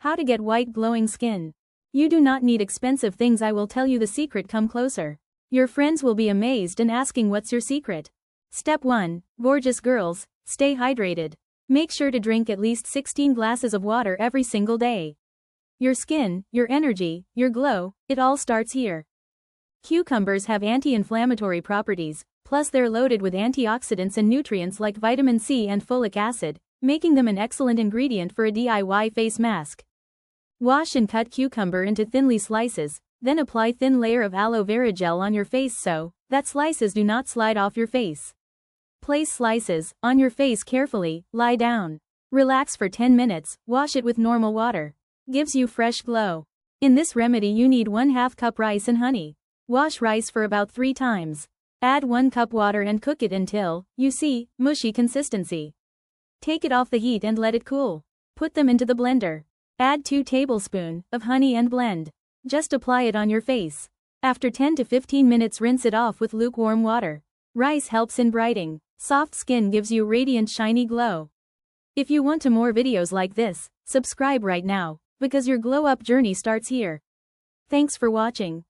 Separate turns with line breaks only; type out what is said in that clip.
How to get white glowing skin. You do not need expensive things, I will tell you the secret, come closer. Your friends will be amazed and asking what's your secret. Step 1. Gorgeous girls, stay hydrated. Make sure to drink at least 16 glasses of water every single day. Your skin, your energy, your glow, it all starts here. Cucumbers have anti-inflammatory properties, plus they're loaded with antioxidants and nutrients like vitamin C and folic acid, making them an excellent ingredient for a DIY face mask. Wash and cut cucumber into thinly slices, then apply thin layer of aloe vera gel on your face so that slices do not slide off your face. Place slices on your face carefully, lie down. Relax for 10 minutes, wash it with normal water. Gives you fresh glow. In this remedy you need 1/2 cup rice and honey. Wash rice for about 3 times. Add 1 cup water and cook it until you see mushy consistency. Take it off the heat and let it cool. Put them into the blender. Add 2 tablespoons of honey and blend. Just apply it on your face. After 10 to 15 minutes rinse it off with lukewarm water. Rice helps in brightening. Soft skin gives you radiant shiny glow. If you want more videos like this, subscribe right now, because your glow up journey starts here. Thanks for watching.